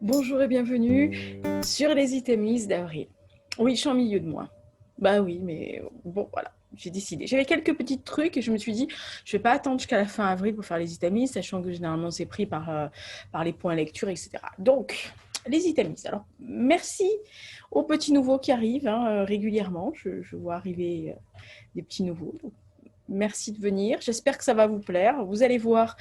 Bonjour et bienvenue sur les items d'avril. Oui, je suis en milieu de mois. Bah oui, mais bon, voilà, j'ai décidé. J'avais quelques petits trucs et je me suis dit, je vais pas attendre jusqu'à la fin avril pour faire les items, sachant que généralement c'est pris par les points lecture, etc. Donc, les items. Alors, merci aux petits nouveaux qui arrivent régulièrement. Je vois arriver des petits nouveaux. Donc, merci de venir. J'espère que ça va vous plaire. Vous allez voir.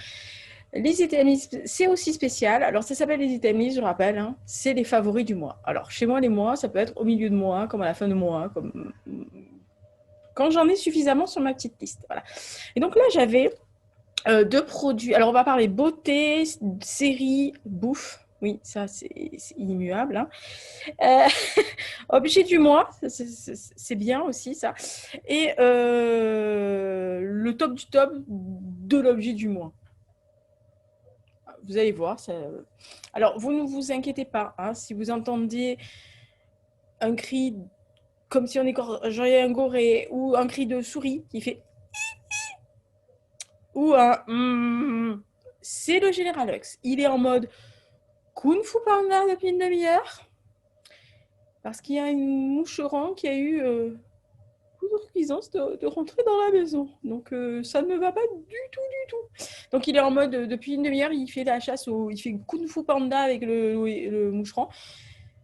Les items, c'est aussi spécial. Alors, ça s'appelle les items, je rappelle. C'est les favoris du mois. Alors, chez moi, les mois, ça peut être au milieu de mois, comme à la fin de mois, comme quand j'en ai suffisamment sur ma petite liste. Voilà. Et donc là, j'avais deux produits. Alors, on va parler beauté, série, bouffe. Oui, ça, c'est immuable. Euh, objet du mois, c'est bien aussi, ça. Et le top du top de l'objet du mois. Vous allez voir. Ça... Alors, vous ne vous inquiétez pas. Si vous entendiez un cri comme si on égorgeait un goré ou un cri de souris qui fait ou un c'est le Général Hux. Il est en mode Kung Fu Panda depuis une demi-heure parce qu'il y a une moucheron qui a eu cuisance de rentrer dans la maison. Donc ça ne me va pas du tout. Donc il est en mode depuis une demi-heure, il fait la chasse il fait Kung Fu Panda avec le moucheron.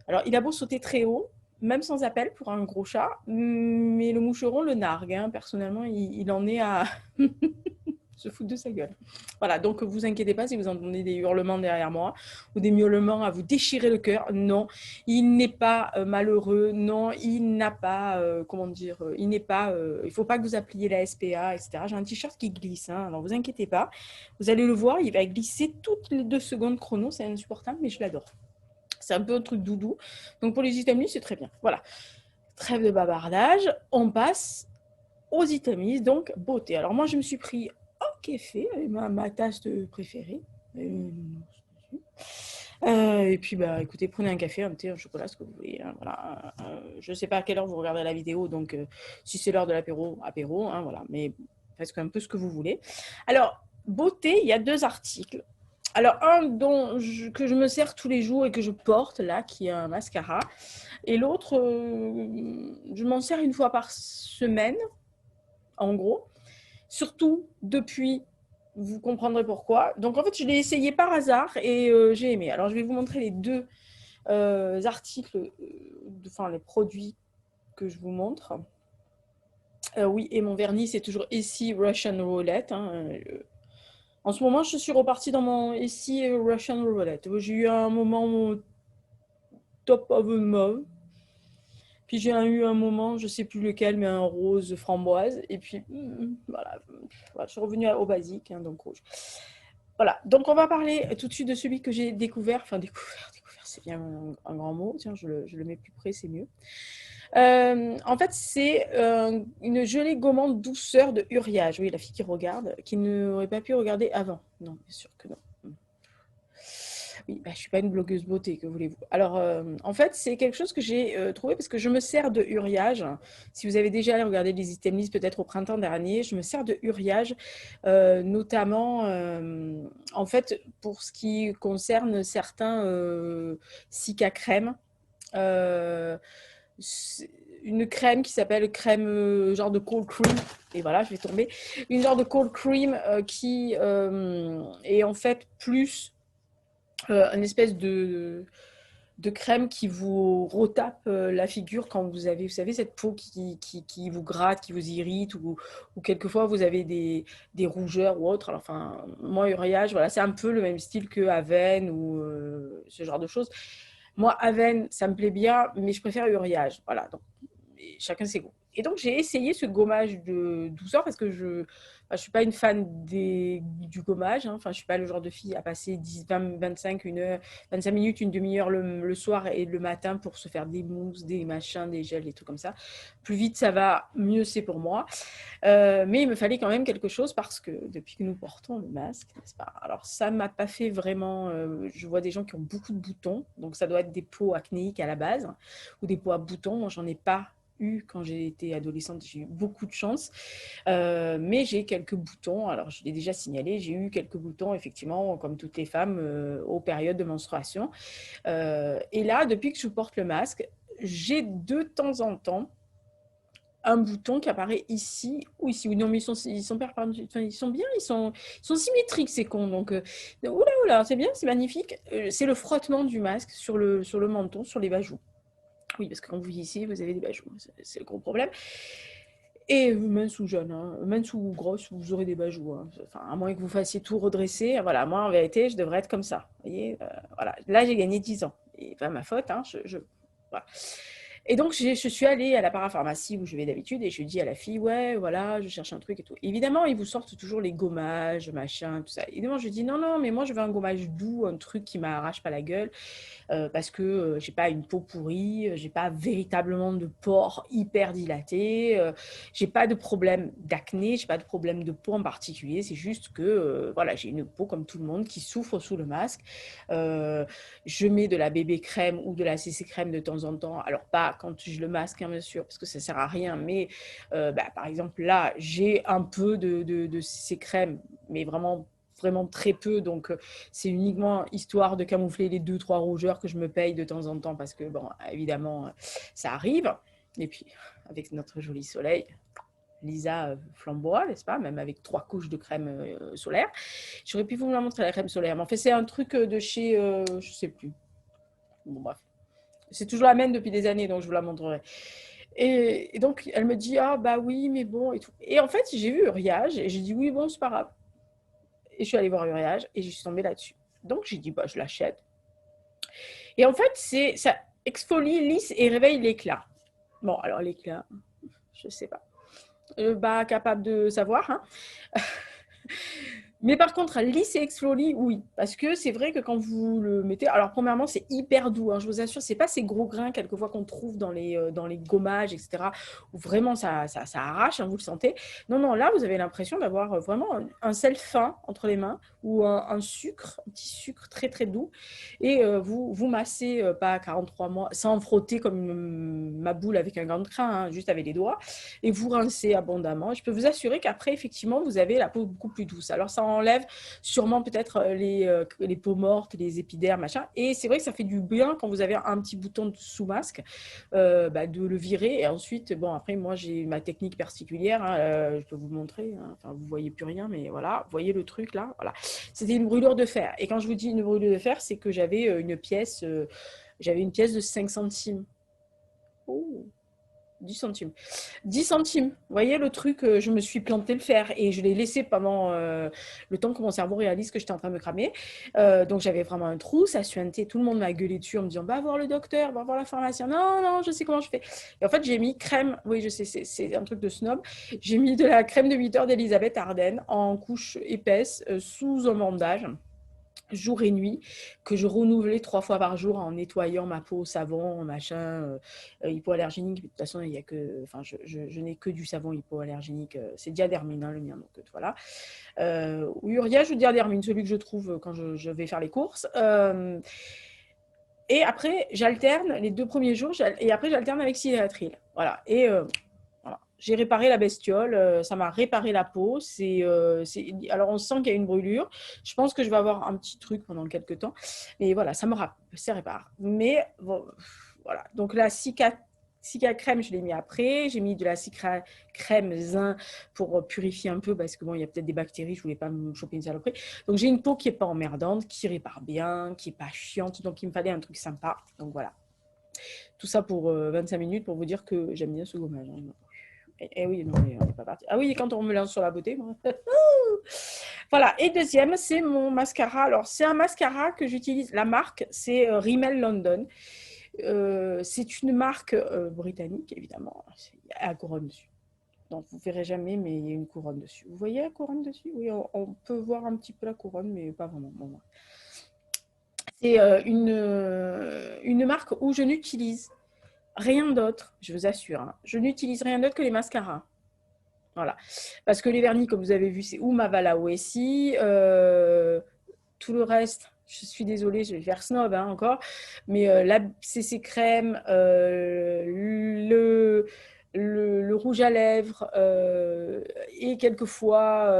Alors il a beau sauter très haut, même sans appel pour un gros chat, mais le moucheron le nargue. Personnellement, il en est à se foutre de sa gueule. Voilà, donc vous inquiétez pas si vous entendez des hurlements derrière moi ou des miaulements à vous déchirer le cœur. Non, il n'est pas malheureux. Non, il n'a pas, comment dire, il n'est pas, il faut pas que vous appeliez la SPA, etc. J'ai un t-shirt qui glisse, alors vous inquiétez pas. Vous allez le voir, il va glisser toutes les 2 secondes chrono, c'est insupportable, mais je l'adore. C'est un peu un truc doudou. Donc pour les items, c'est très bien. Voilà. Trêve de bavardage, on passe aux items, donc beauté. Alors moi, je me suis pris un café, ma tasse préférée. Et puis, bah, écoutez, prenez un café, un thé, un chocolat, ce que vous voulez. Voilà. Je ne sais pas à quelle heure vous regardez la vidéo, donc si c'est l'heure de l'apéro, apéro, voilà. Mais faites un peu ce que vous voulez. Alors, beauté, il y a 2 articles. Alors, un que je me sers tous les jours et que je porte, là, qui est un mascara. Et l'autre, je m'en sers une fois par semaine, en gros. Surtout depuis, vous comprendrez pourquoi. Donc, en fait, je l'ai essayé par hasard et j'ai aimé. Alors, je vais vous montrer les 2 articles, enfin, les produits que je vous montre. Oui, et mon vernis, c'est toujours ici Russian Roulette. En ce moment, je suis repartie dans mon ici Russian Roulette. J'ai eu un moment top of the mauve. Puis j'ai eu un moment, je ne sais plus lequel, mais un rose framboise. Et puis, voilà, je suis revenue au basique, donc rouge. Voilà, donc on va parler tout de suite de celui que j'ai découvert. Enfin, découvert, c'est bien un grand mot. Tiens, je le mets plus près, c'est mieux. En fait, c'est une gelée gommante douceur de Uriage. Oui, la fille qui regarde, qui n'aurait pas pu regarder avant. Non, bien sûr que non. Oui, je ne suis pas une blogueuse beauté, que voulez-vous. Alors, en fait, c'est quelque chose que j'ai trouvé parce que je me sers de Uriage. Si vous avez déjà regardé les items peut-être au printemps dernier, je me sers de Uriage, notamment, en fait, pour ce qui concerne certains Cica crème. Une crème qui s'appelle crème genre de cold cream. Et voilà, je vais tomber. Une genre de cold cream qui est en fait plus une espèce de crème qui vous retape la figure quand vous avez, vous savez, cette peau qui vous gratte, qui vous irrite, ou quelquefois vous avez des rougeurs ou autre. Alors, enfin, moi, Uriage, voilà, c'est un peu le même style que Aven ou ce genre de choses. Moi, Aven, ça me plaît bien, mais je préfère Uriage. Voilà, donc chacun ses goûts. Et donc, j'ai essayé ce gommage de douceur parce que je ne suis pas une fan du gommage. Enfin, je ne suis pas le genre de fille à passer 10, 20, 25, 25 minutes, une demi-heure le soir et le matin pour se faire des mousses, des machins, des gels, des trucs comme ça. Plus vite ça va, mieux c'est pour moi. Mais il me fallait quand même quelque chose parce que depuis que nous portons le masque, n'est-ce pas? Alors, ça ne m'a pas fait vraiment... je vois des gens qui ont beaucoup de boutons. Donc, ça doit être des peaux acnéiques à la base ou des peaux à boutons. Moi, j'en ai pas eu quand j'ai été adolescente. J'ai eu beaucoup de chance. Mais j'ai quelques boutons. Alors, je l'ai déjà signalé, j'ai eu quelques boutons, effectivement, comme toutes les femmes, aux périodes de menstruation. Et là, depuis que je porte le masque, j'ai de temps en temps un bouton qui apparaît ici ou ici. Non, mais ils sont bien, ils sont symétriques, ces cons. Donc, oula, oula, c'est bien, c'est magnifique. C'est le frottement du masque sur le menton, sur les bajoux. Oui, parce que quand vous ici, vous avez des bajoux. C'est le gros problème. Et mince ou jeune, hein, mince ou grosse, vous aurez des bajoux. Hein. Enfin, à moins que vous fassiez tout redresser. Voilà, moi, en vérité, je devrais être comme ça. Vous voyez, voilà. Là, j'ai gagné 10 ans. Et pas ma faute. Hein, voilà. Et donc, je suis allée à la parapharmacie où je vais d'habitude et je dis à la fille, ouais, voilà, je cherche un truc et tout. Évidemment, ils vous sortent toujours les gommages, machin, tout ça. Évidemment, je dis, non, non, mais moi, je veux un gommage doux, un truc qui m'arrache pas la gueule. Parce que j'ai pas une peau pourrie, j'ai pas véritablement de pores hyper dilatés, j'ai pas de problème d'acné, j'ai pas de problème de peau en particulier, c'est juste que voilà, j'ai une peau comme tout le monde qui souffre sous le masque. Je mets de la bébé crème ou de la CC crème de temps en temps, alors pas quand je le masque, hein, bien sûr, parce que ça sert à rien, mais par exemple là, j'ai un peu de CC crème, mais vraiment très peu, donc c'est uniquement histoire de camoufler les 2-3 rougeurs que je me paye de temps en temps parce que, bon, évidemment, ça arrive. Et puis, avec notre joli soleil, Lisa flamboie, n'est-ce pas? Même avec 3 couches de crème solaire. J'aurais pu vous la montrer, la crème solaire. Mais en fait, c'est un truc de chez, je sais plus. Bon, bref. C'est toujours la même depuis des années, donc je vous la montrerai. Et donc, elle me dit, ah bah oui, mais bon, et tout. Et en fait, j'ai vu Uriage et j'ai dit, oui, bon, c'est pas grave. Et je suis allée voir Uriage et je suis tombée là-dessus. Donc, j'ai dit, bah, je l'achète. Et en fait, ça exfolie, lisse et réveille l'éclat. Bon, alors l'éclat, je sais pas. Bah, capable de savoir, hein. Mais par contre, lisse et exfolie, oui. Parce que c'est vrai que quand vous le mettez... Alors, premièrement, c'est hyper doux, hein, je vous assure. C'est pas ces gros grains, quelquefois, qu'on trouve dans les gommages, etc., où vraiment ça arrache, hein, vous le sentez. Non, non, là, vous avez l'impression d'avoir vraiment un sel fin entre les mains ou un sucre, un petit sucre très, très doux. Et vous massez, pas 43 mois, sans frotter comme ma boule avec un gant de crin, hein, juste avec les doigts. Et vous rincez abondamment. Et je peux vous assurer qu'après, effectivement, vous avez la peau beaucoup plus douce. Alors, ça enlève sûrement peut-être les peaux mortes, les épidermes, machin. Et c'est vrai que ça fait du bien quand vous avez un petit bouton sous masque, de le virer. Et ensuite, bon, après, moi, j'ai ma technique particulière. Hein, je peux vous montrer. Hein, enfin, vous voyez plus rien, mais voilà. Vous voyez le truc là, voilà. C'était une brûlure de fer. Et quand je vous dis une brûlure de fer, c'est que j'avais une pièce de 5 centimes. Oh, 10 centimes. 10 centimes. Vous voyez le truc, je me suis planté le fer et je l'ai laissé pendant le temps que mon cerveau réalise que j'étais en train de me cramer. Donc j'avais vraiment un trou, ça suintait. Tout le monde m'a gueulé dessus en me disant va voir le docteur, va voir la pharmacienne. Non, non, je sais comment je fais. Et en fait, j'ai mis crème. Oui, je sais, c'est un truc de snob. J'ai mis de la crème de 8 heures d'Elisabeth Arden en couche épaisse sous un bandage, jour et nuit, que je renouvelais 3 fois par jour en nettoyant ma peau au savon, machin, hypoallergénique. De toute façon, il y a que, enfin, je n'ai que du savon hypoallergénique. C'est Diadermine, hein, le mien, donc voilà. Ou Uriage ou Diadermine, celui que je trouve quand je vais faire les courses. Et après, j'alterne les 2 premiers jours, et après, j'alterne avec Cilatril. Voilà. Et voilà. J'ai réparé la bestiole, ça m'a réparé la peau. Alors, on sent qu'il y a une brûlure. Je pense que je vais avoir un petit truc pendant quelques temps. Mais voilà, ça répare. Mais bon, voilà. Donc, la Cica crème, je l'ai mis après. J'ai mis de la Cica crème zin pour purifier un peu parce que bon, il y a peut-être des bactéries. Je voulais pas me choper une saloperie. Donc, j'ai une peau qui est pas emmerdante, qui répare bien, qui est pas chiante. Donc, il me fallait un truc sympa. Donc, voilà. Tout ça pour 25 minutes pour vous dire que j'aime bien ce gommage. Hein. Et oui, non, mais on n'est pas parti. Ah oui, quand on me lance sur la beauté, moi. Voilà. Et deuxième, c'est mon mascara. Alors, c'est un mascara que j'utilise. La marque, c'est Rimmel London. C'est une marque britannique, évidemment. Il y a la couronne dessus. Donc, vous ne verrez jamais, mais il y a une couronne dessus. Vous voyez la couronne dessus? Oui, on peut voir un petit peu la couronne, mais pas vraiment. Bon, c'est une marque où je n'utilise rien d'autre, je vous assure. Hein. Je n'utilise rien d'autre que les mascaras. Voilà. Parce que les vernis, comme vous avez vu, c'est ou Mavala ou Essie. Tout le reste, Je suis désolée, je vais faire snob hein, encore, mais la CC crème, le rouge à lèvres et quelquefois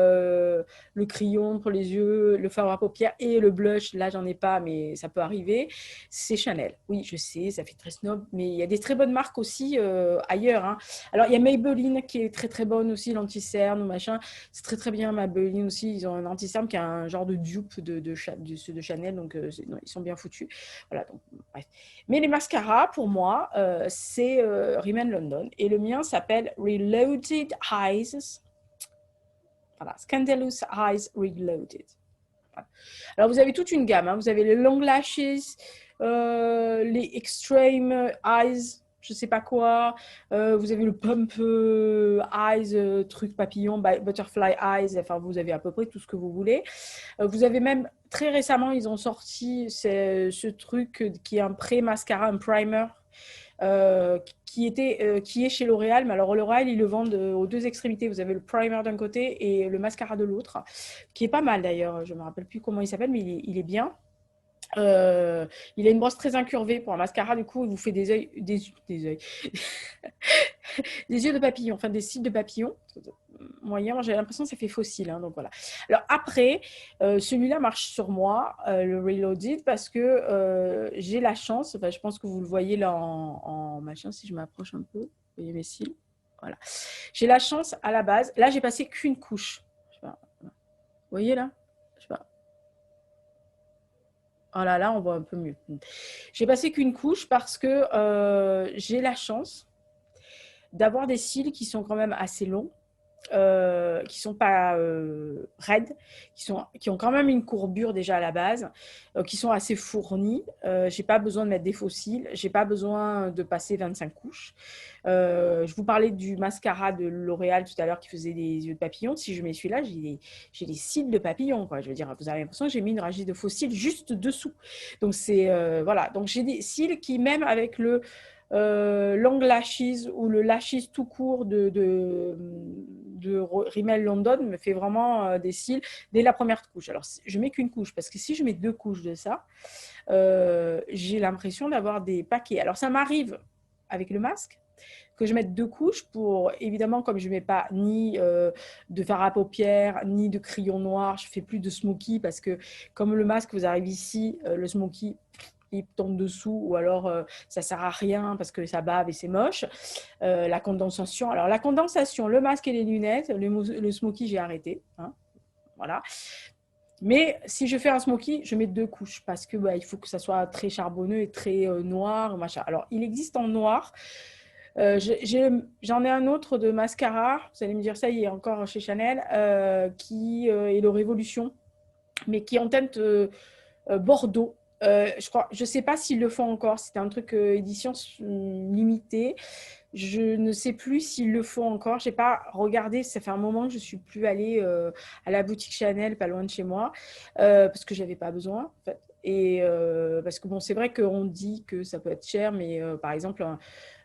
le crayon pour les yeux, le fard à paupières et le blush. Là, j'en ai pas, mais ça peut arriver. C'est Chanel. Oui, je sais, ça fait très snob, mais il y a des très bonnes marques aussi ailleurs. Hein. Alors, il y a Maybelline qui est très très bonne aussi, l'anti-cerne ou machin. C'est très très bien, Maybelline aussi. Ils ont un anti-cerne qui a un genre de dupe de Chanel, donc non, ils sont bien foutus. Voilà, donc bref. Mais les mascaras, pour moi, c'est Rimmel London. Et le mien s'appelle Reloaded Eyes. Voilà, Scandalous Eyes Reloaded. Voilà. Alors, vous avez toute une gamme. Hein. Vous avez les long lashes, les extreme eyes, je ne sais pas quoi. Vous avez le pump eyes, truc papillon, butterfly eyes. Enfin, vous avez à peu près tout ce que vous voulez. Vous avez même, très récemment, ils ont sorti ce truc qui est un pré-mascara, un primer, qui est chez L'Oréal. Mais alors, L'Oréal, ils le vendent aux deux extrémités. Vous avez le primer d'un côté et le mascara de l'autre, qui est pas mal d'ailleurs. Je ne me rappelle plus comment il s'appelle, mais il est bien. Il a une brosse très incurvée pour un mascara, du coup, il vous fait des yeux, des yeux de papillon, enfin des cils de papillon. Moyen, j'ai l'impression que ça fait faux cils. Hein, donc voilà. Alors après, celui-là marche sur moi, le Reloaded, parce que j'ai la chance, enfin, je pense que vous le voyez là en machin, si je m'approche un peu, vous voyez mes cils. Voilà. J'ai la chance à la base, là j'ai passé qu'une couche. Je sais pas, vous voyez là? Je sais pas. Oh là, on voit un peu mieux. J'ai passé qu'une couche parce que j'ai la chance d'avoir des cils qui sont quand même assez longs, qui sont pas raides, qui ont quand même une courbure déjà à la base, qui sont assez fournis. J'ai pas besoin de mettre des faux cils, j'ai pas besoin de passer 25 couches. Je vous parlais du mascara de L'Oréal tout à l'heure qui faisait des yeux de papillon. Si je mets celui-là, j'ai des cils de papillon. Quoi. Je veux dire, vous avez l'impression que j'ai mis une rangée de faux cils juste dessous. Donc c'est voilà. Donc j'ai des cils qui même avec le long lashes ou le lashes tout court de Rimmel London me fait vraiment des cils dès la première couche. Alors, je mets qu'une couche parce que si je mets deux couches de ça, j'ai l'impression d'avoir des paquets. Alors, ça m'arrive avec le masque que je mette deux couches pour, évidemment, comme je ne mets pas ni de fard à paupières, ni de crayon noir, je ne fais plus de smoky parce que comme le masque vous arrive ici, le smoky, il tombe dessous ou alors ça sert à rien parce que ça bave et c'est moche. La condensation, alors la condensation, le masque et les lunettes, le smoky j'ai arrêté, hein, voilà. Mais si je fais un smoky, je mets deux couches parce que il faut que ça soit très charbonneux et très noir, machin. Alors il existe en noir. J'en ai un autre de mascara, vous allez me dire ça, il est encore chez Chanel, qui est le Révolution, mais qui est en teinte Bordeaux. Je ne sais pas s'ils le font encore. C'était un truc édition limitée. Je ne sais plus s'ils le font encore. Je n'ai pas regardé. Ça fait un moment que je ne suis plus allée à la boutique Chanel, pas loin de chez moi, parce que je n'avais pas besoin. En fait. Et parce que bon, c'est vrai qu'on dit que ça peut être cher, mais par exemple,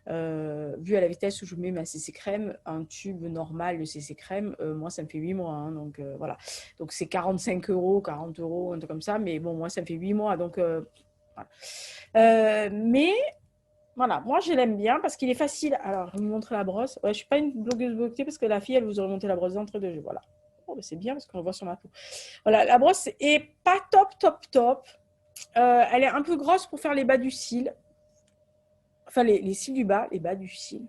vu à la vitesse où je mets ma CC crème, un tube normal de CC crème, moi, ça me fait 8 mois. Hein, donc, voilà. Donc, c'est 45 euros, 40 euros, un truc comme ça. Mais bon, moi, ça me fait 8 mois. Donc, voilà. Mais, voilà, moi, je l'aime bien parce qu'il est facile. Alors, je vais vous montrer la brosse. Ouais, je ne suis pas une blogueuse beauté parce que la fille, elle vous aurait monté la brosse d'entrée de jeu. Voilà. Oh, c'est bien parce qu'on le voit sur ma peau. Voilà, la brosse est pas top. Elle est un peu grosse pour faire les bas du cil. Enfin, les cils du bas, les bas du cil.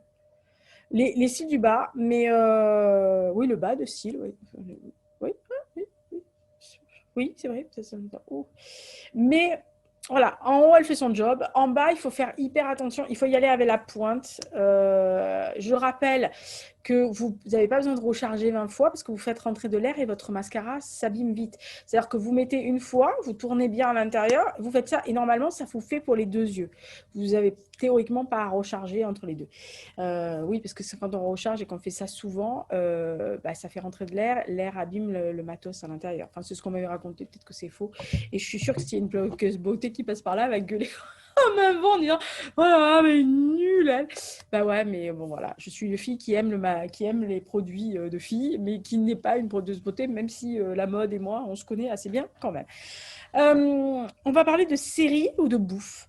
Les cils du bas, mais oui, le bas de cils, oui. Oui, oui, c'est vrai. Oh. Mais voilà, en haut, elle fait son job. En bas, il faut faire hyper attention. Il faut y aller avec la pointe. Je rappelle que vous n'avez pas besoin de recharger 20 fois parce que vous faites rentrer de l'air et votre mascara s'abîme vite. C'est-à-dire que vous mettez une fois, vous tournez bien à l'intérieur, vous faites ça et normalement, ça vous fait pour les deux yeux. Vous avez théoriquement pas à recharger entre les deux. Oui, parce que quand on recharge et qu'on fait ça souvent, ça fait rentrer de l'air, l'air abîme le matos à l'intérieur. Enfin, c'est ce qu'on m'avait raconté, peut-être que c'est faux. Et je suis sûre que s'il y a une blogueuse beauté qui passe par là, elle va gueuler en avant en disant « Oh là là, mais nulle elle !» Bah ouais, mais bon, voilà. Je suis une fille qui aime les produits de filles, mais qui n'est pas une produit beauté, même si la mode et moi, on se connaît assez bien quand même. On va parler de séries ou de bouffe?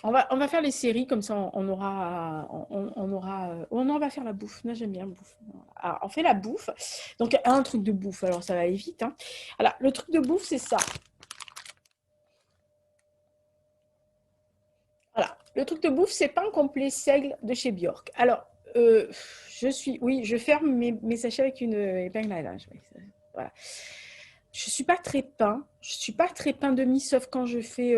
On va faire les séries, comme ça on aura. Oh non, on va faire la bouffe. Moi, j'aime bien la bouffe. Alors, on fait la bouffe. Donc, un truc de bouffe, alors ça va aller vite, hein. Alors, le truc de bouffe, c'est ça. Voilà. Le truc de bouffe, c'est pain complet seigle de chez Bjork. Alors, oui, je ferme mes sachets avec une épingle à linge. Oui, voilà. Je suis pas très pain. Je suis pas très pain de mie, sauf quand je fais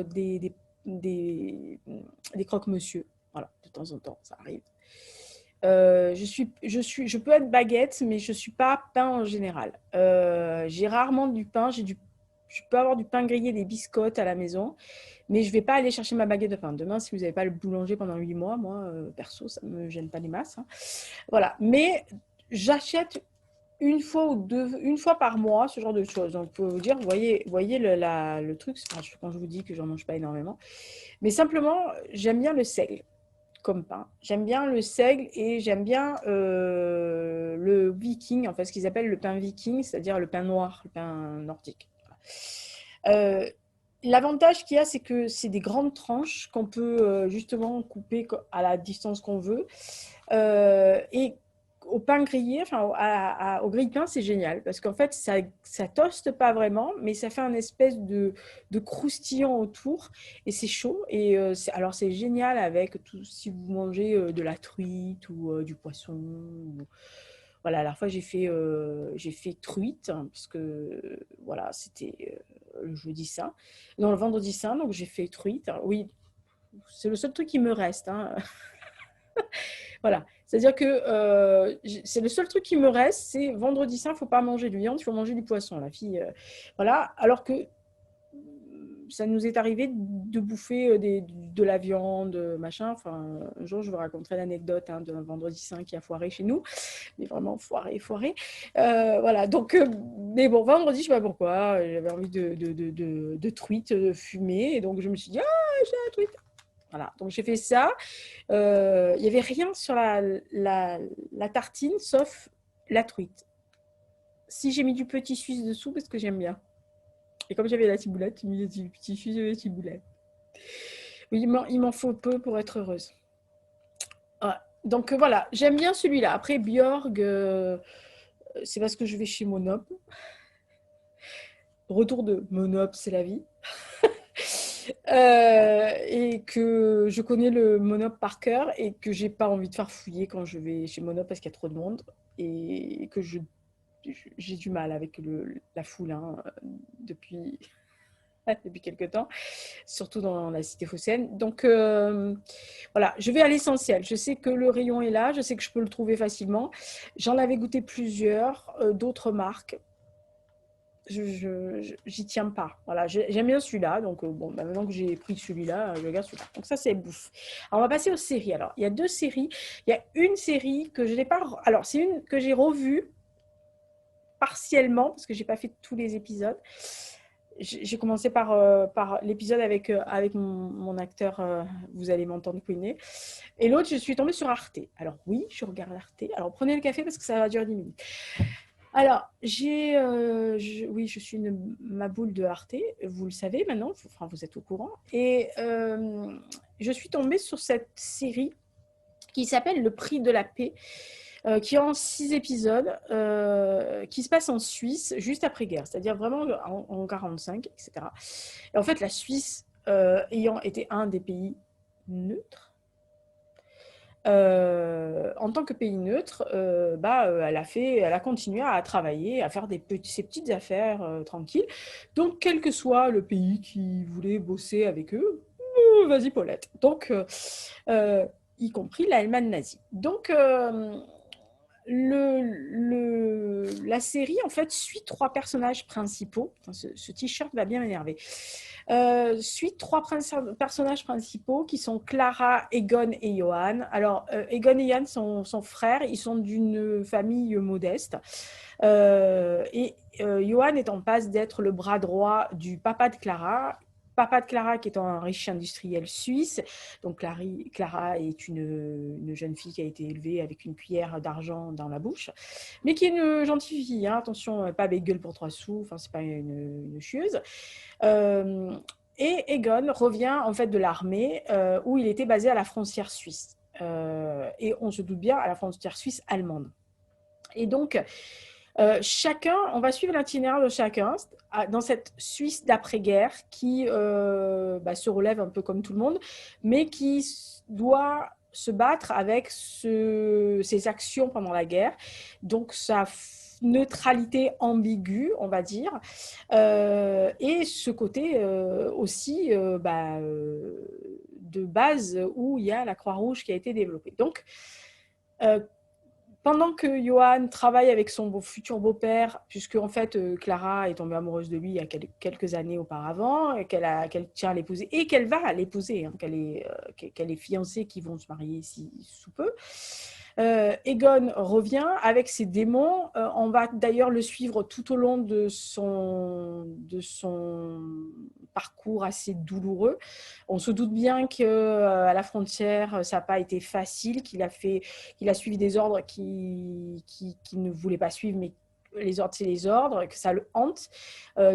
des, des croque-monsieur. Voilà, de temps en temps, ça arrive. Je peux être baguette, mais je suis pas pain en général. J'ai rarement du pain. Je peux avoir du pain grillé, des biscottes à la maison, mais je vais pas aller chercher ma baguette de pain. Demain, si vous n'avez pas le boulanger pendant 8 mois, moi, perso, ça me gêne pas des masses, hein. Voilà. Mais j'achète une fois par mois, ce genre de choses. Donc, pour vous dire, voyez le truc, quand je vous dis que j'en mange pas énormément. Mais simplement, j'aime bien le seigle comme pain. J'aime bien le seigle et j'aime bien le viking, en fait, ce qu'ils appellent le pain viking, c'est-à-dire le pain noir, le pain nordique. Euh, L'avantage qu'il y a, c'est que c'est des grandes tranches qu'on peut justement couper à la distance qu'on veut. Et au pain grillé, enfin au grille-pain, c'est génial parce qu'en fait, ça toaste pas vraiment, mais ça fait un espèce de croustillant autour et c'est chaud. Et alors, c'est génial avec tout, si vous mangez de la truite ou du poisson. Voilà, à la fois j'ai fait truite hein, parce que voilà, c'était le jeudi saint, non le vendredi saint, donc j'ai fait truite. Alors, oui, c'est le seul truc qui me reste, hein. Voilà, c'est-à-dire que c'est le seul truc qui me reste, c'est vendredi saint, il ne faut pas manger de viande, il faut manger du poisson. La fille, voilà, alors que ça nous est arrivé de bouffer de la viande, machin. Enfin, un jour, je vous raconterai l'anecdote hein, d'un vendredi saint qui a foiré chez nous, mais vraiment foiré, foiré. Voilà, donc, mais bon, vendredi, je ne sais pas pourquoi, j'avais envie de truite fumée, et donc je me suis dit, ah, j'ai la truite. Voilà, donc j'ai fait ça. Il n'y avait rien sur la tartine sauf la truite. Si j'ai mis du petit suisse dessous, parce que j'aime bien. Et comme j'avais la ciboulette, j'ai mis du petit suisse et la ciboulette. Oui, il m'en faut peu pour être heureuse. Ah, donc voilà, j'aime bien celui-là. Après, Bjorg, c'est parce que je vais chez Monop. Retour de Monop, c'est la vie. Et que je connais le Monop par cœur et que j'ai pas envie de faire fouiller quand je vais chez Monop parce qu'il y a trop de monde et que j'ai du mal avec la foule hein, depuis, depuis quelques temps, surtout dans la cité phocéenne. Donc voilà, je vais à l'essentiel. Je sais que le rayon est là, je sais que je peux le trouver facilement. J'en avais goûté plusieurs, d'autres marques. J'y tiens pas. Voilà, j'aime bien celui-là. Donc, bon, maintenant que j'ai pris celui-là, je regarde celui-là. Donc, ça, c'est bouffe. Alors, on va passer aux séries. Alors, il y a deux séries. Il y a une série que je n'ai pas. Alors, c'est une que j'ai revue partiellement parce que j'ai pas fait tous les épisodes. J'ai commencé par l'épisode avec mon acteur, vous allez m'entendre couiner. Et l'autre, je suis tombée sur Arte. Alors, oui, je regarde Arte. Alors, prenez le café parce que ça va durer 10 minutes. Alors, oui, je suis ma boule de Arte, vous le savez maintenant, enfin, vous êtes au courant. Et je suis tombée sur cette série qui s'appelle Le Prix de la Paix, qui est en 6 épisodes, qui se passe en Suisse, juste après-guerre, c'est-à-dire vraiment en 1945, etc. Et en fait, la Suisse, ayant été un des pays neutres, en tant que pays neutre, elle a continué à travailler, à faire ses petites affaires tranquilles. Donc, quel que soit le pays qui voulait bosser avec eux, vas-y Paulette. Donc, y compris l'Allemagne nazie. Donc, la série en fait suit 3 personnages principaux. Enfin, ce t-shirt va bien m'énerver. Suit 3 personnages principaux qui sont Clara, Egon et Johan. Alors, Egon et Johan sont frères, ils sont d'une famille modeste. Et Johan est en passe d'être le bras droit du papa de Clara. papa de Clara, qui est un riche industriel suisse. Donc, Clara est une jeune fille qui a été élevée avec une cuillère d'argent dans la bouche, mais qui est une gentille fille. Hein. Attention, pas bégueule pour 3 sous. Enfin, c'est pas une chieuse. Et Egon revient en fait de l'armée où il était basé à la frontière suisse. Et on se doute bien à la frontière suisse allemande. Et donc, chacun, on va suivre l'itinéraire de chacun dans cette Suisse d'après-guerre qui se relève un peu comme tout le monde, mais qui doit se battre avec ses actions pendant la guerre, donc sa neutralité ambiguë, on va dire, et ce côté aussi de base où il y a la Croix-Rouge qui a été développée. Donc, pendant que Johan travaille avec son futur beau-père, puisque en fait Clara est tombée amoureuse de lui il y a quelques années auparavant, et qu'elle tient à l'épouser, et qu'elle va l'épouser, hein, qu'elle est fiancée, qui vont se marier sous peu. Egon revient avec ses démons. On va d'ailleurs le suivre tout au long de son parcours assez douloureux. On se doute bien qu'à la frontière, ça n'a pas été facile, qu'il a suivi des ordres qu'il ne voulait pas suivre, mais les ordres, c'est les ordres, que ça le hante.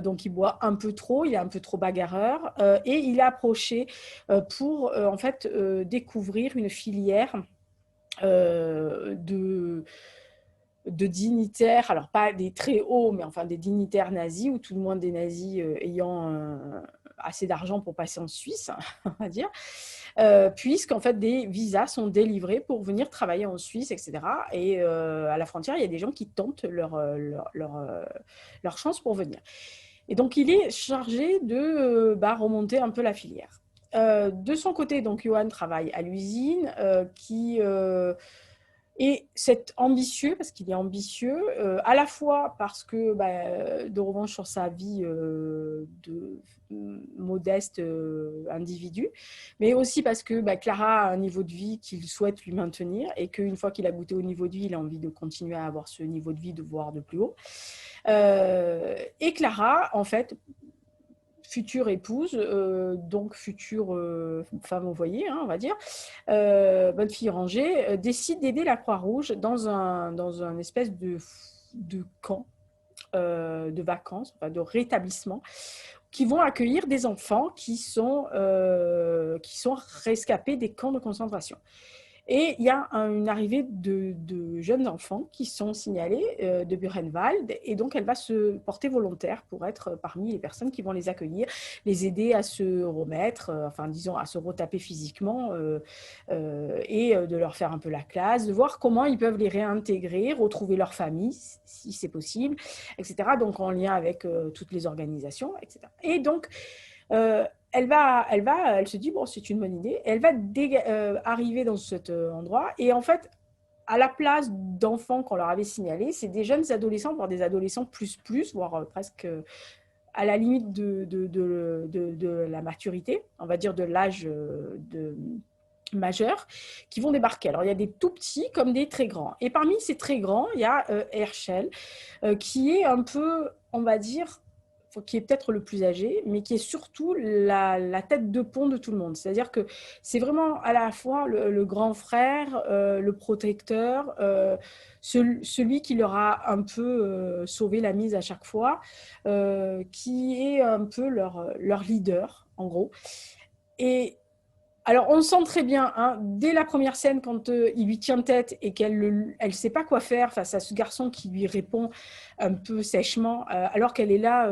Donc, il boit un peu trop, il est un peu trop bagarreur. Et il est approché pour, en fait, découvrir une filière de dignitaires, alors pas des très hauts, mais enfin des dignitaires nazis, ou tout le moins des nazis ayant assez d'argent pour passer en Suisse, on va dire, puisqu'en fait des visas sont délivrés pour venir travailler en Suisse, etc. Et à la frontière, il y a des gens qui tentent leur chance pour venir. Et donc, il est chargé de remonter un peu la filière. De son côté, donc, Johan travaille à l'usine, et c'est ambitieux, parce qu'il est ambitieux, à la fois parce que, de revanche sur sa vie de modeste individu, mais aussi parce que Clara a un niveau de vie qu'il souhaite lui maintenir, et qu'une fois qu'il a goûté au niveau de vie, il a envie de continuer à avoir ce niveau de vie, de voir de plus haut. Et Clara, en fait, future épouse, donc future femme au foyer, hein, on va dire, bonne fille rangée, décide d'aider la Croix-Rouge dans un espèce de camp de vacances, enfin de rétablissement, qui vont accueillir des enfants qui sont rescapés des camps de concentration. Et il y a une arrivée de jeunes enfants qui sont signalés de Buchenwald, et donc elle va se porter volontaire pour être parmi les personnes qui vont les accueillir, les aider à se remettre, disons à se retaper physiquement, et de leur faire un peu la classe, de voir comment ils peuvent les réintégrer, retrouver leur famille, si c'est possible, etc. Donc en lien avec toutes les organisations, etc. Et donc, elle se dit, bon, c'est une bonne idée. Elle va arriver dans cet endroit. Et en fait, à la place d'enfants qu'on leur avait signalés, c'est des jeunes adolescents, voire des adolescents plus, voire presque à la limite de la maturité, on va dire de l'âge majeur, qui vont débarquer. Alors, il y a des tout petits comme des très grands. Et parmi ces très grands, il y a Herschel, qui est un peu, on va dire, qui est peut-être le plus âgé, mais qui est surtout la tête de pont de tout le monde. C'est-à-dire que c'est vraiment à la fois le grand frère, le protecteur, celui qui leur a un peu sauvé la mise à chaque fois, qui est un peu leur leader, en gros. Et alors, on sent très bien, hein, dès la première scène, quand il lui tient tête et qu'elle ne sait pas quoi faire face à ce garçon qui lui répond un peu sèchement, alors qu'elle est là,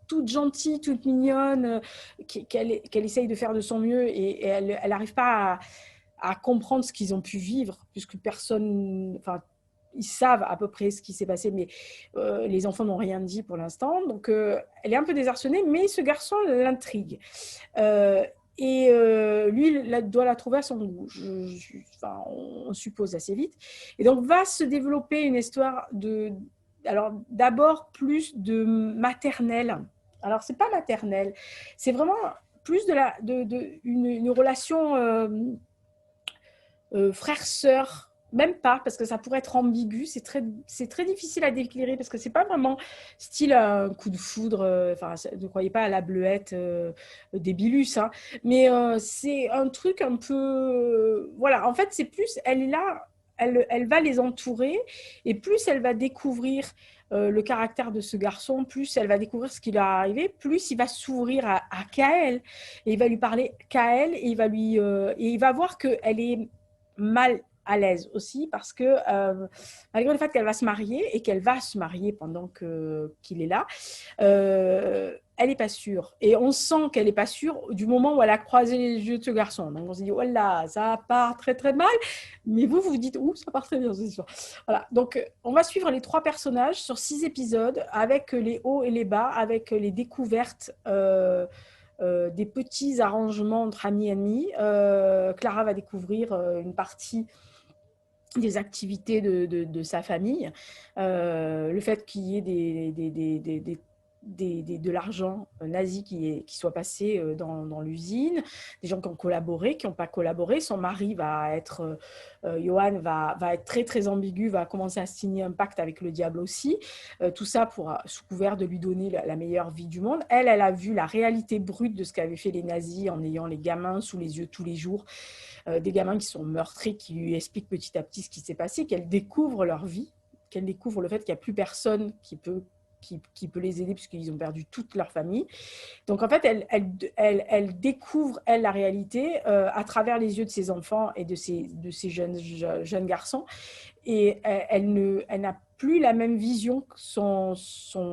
toute gentille, toute mignonne, qu'elle essaye de faire de son mieux, et elle n'arrive pas à comprendre ce qu'ils ont pu vivre, puisque personne... Enfin, ils savent à peu près ce qui s'est passé, mais les enfants n'ont rien dit pour l'instant. Donc, elle est un peu désarçonnée, mais ce garçon l'intrigue. Et lui, il doit la trouver à son goût, on suppose assez vite. Et donc, va se développer une histoire alors d'abord plus de maternelle. Alors, c'est pas maternelle, c'est vraiment plus une relation frère-sœur, Même pas, parce que ça pourrait être ambigu. C'est très difficile à déclarer parce que c'est pas vraiment style un coup de foudre. Enfin, ne croyez pas à la bleuette des Bilus, hein. Mais c'est un truc un peu. Voilà, en fait, c'est plus. Elle est là, elle va les entourer et plus elle va découvrir le caractère de ce garçon, plus elle va découvrir ce qui lui est arrivé, plus il va s'ouvrir à Kael et il va lui parler Kael et et il va voir qu'elle est mal à l'aise aussi parce que malgré le fait qu'elle va se marier et qu'elle va se marier pendant qu'il est là, elle n'est pas sûre. Et on sent qu'elle n'est pas sûre du moment où elle a croisé les yeux de ce garçon. Donc on se dit, oh là, ça part très très mal. Mais vous vous dites, ouh, ça part très bien, c'est sûr. Voilà. Donc on va suivre les 3 personnages sur 6 épisodes avec les hauts et les bas, avec les découvertes. Des petits arrangements entre amis et ennemis. Clara va découvrir une partie des activités de sa famille, le fait qu'il y ait de l'argent nazi qui soit passé dans l'usine, des gens qui ont collaboré, qui n'ont pas collaboré. Son mari va être, Johan va être très très ambigu, va commencer à signer un pacte avec le diable aussi. Tout ça sous couvert de lui donner la meilleure vie du monde. Elle a vu la réalité brute de ce qu'avaient fait les nazis en ayant les gamins sous les yeux tous les jours. Des gamins qui sont meurtris, qui lui expliquent petit à petit ce qui s'est passé, qu'elle découvre leur vie, qu'elle découvre le fait qu'il n'y a plus personne qui peut les aider puisqu'ils ont perdu toute leur famille. Donc en fait, elle découvre, elle, la réalité à travers les yeux de ses enfants et de ces jeunes garçons. Et elle n'a plus la même vision que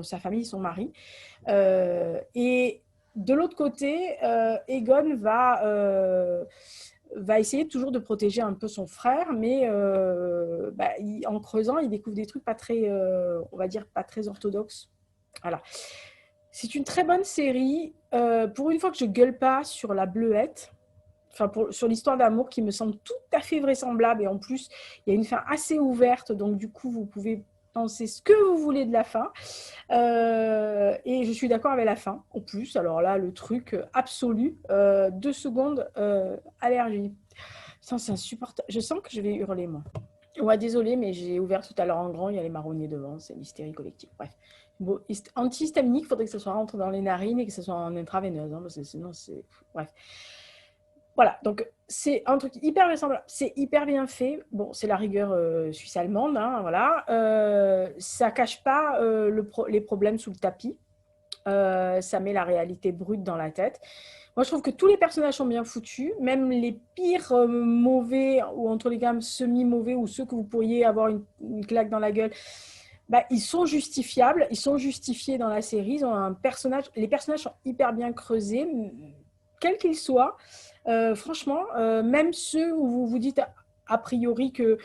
sa famille, son mari. Et de l'autre côté, Egon va essayer toujours de protéger un peu son frère, mais en creusant, il découvre des trucs pas très, on va dire, pas très orthodoxes. Voilà. C'est une très bonne série. Pour une fois que je gueule pas sur la bleuette, sur l'histoire d'amour qui me semble tout à fait vraisemblable, et en plus, il y a une fin assez ouverte, donc du coup, vous pouvez penser ce que vous voulez de la fin. Et je suis d'accord avec la fin, en plus. Alors là, le truc absolu, 2 secondes, allergie. Ça, c'est insupportable. Je sens que je vais hurler, moi. Ouais, désolée, mais j'ai ouvert tout à l'heure en grand, il y a les marronniers devant, c'est l'hystérie collective. Bref. Bon, antihistaminique, il faudrait que ça soit rentré dans les narines et que ça soit en intraveineuse, hein, parce que sinon, c'est... Bref. Voilà, donc c'est un truc hyper vraisemblable, c'est hyper bien fait. Bon, c'est la rigueur suisse-allemande, hein, voilà. Ça cache pas les problèmes sous le tapis. Ça met la réalité brute dans la tête. Moi, je trouve que tous les personnages sont bien foutus, même les pires mauvais, ou entre les gammes semi-mauvais, ou ceux que vous pourriez avoir une claque dans la gueule, ils sont justifiables, ils sont justifiés dans la série. Ils ont les personnages sont hyper bien creusés, quels qu'ils soient. Franchement, même ceux où vous vous dites a priori que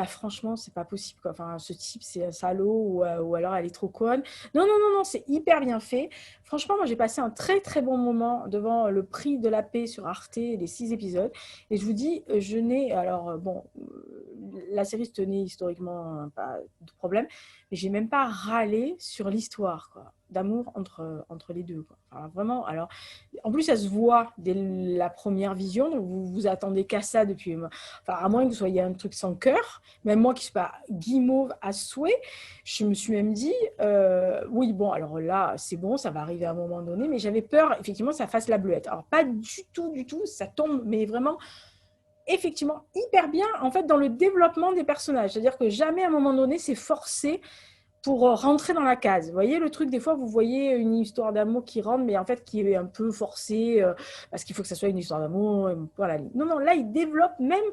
franchement, c'est pas possible, quoi. Enfin, ce type, c'est un salaud ou alors elle est trop conne. Non, c'est hyper bien fait. Franchement, moi, j'ai passé un très, très bon moment devant le prix de la paix sur Arte, les 6 épisodes. Et je vous dis, je n'ai... Alors, bon, la série se tenait historiquement, pas de problème, mais j'ai même pas râlé sur l'histoire, quoi, d'amour entre les deux, quoi. Enfin, vraiment, alors... En plus, ça se voit dès la première vision. Donc vous vous attendez qu'à ça depuis... Enfin, à moins que vous soyez un truc sans cœur. Même moi qui ne suis pas guimauve à souhait, je me suis même dit, oui, bon, alors là, c'est bon, ça va arriver à un moment donné. Mais j'avais peur, effectivement, que ça fasse la bleuette. Alors, pas du tout, ça tombe, mais vraiment, effectivement, hyper bien, en fait, dans le développement des personnages. C'est-à-dire que jamais, à un moment donné, c'est forcé pour rentrer dans la case. Vous voyez le truc, des fois, vous voyez une histoire d'amour qui rentre, mais en fait, qui est un peu forcée, parce qu'il faut que ça soit une histoire d'amour. Voilà. Non, là, il développe même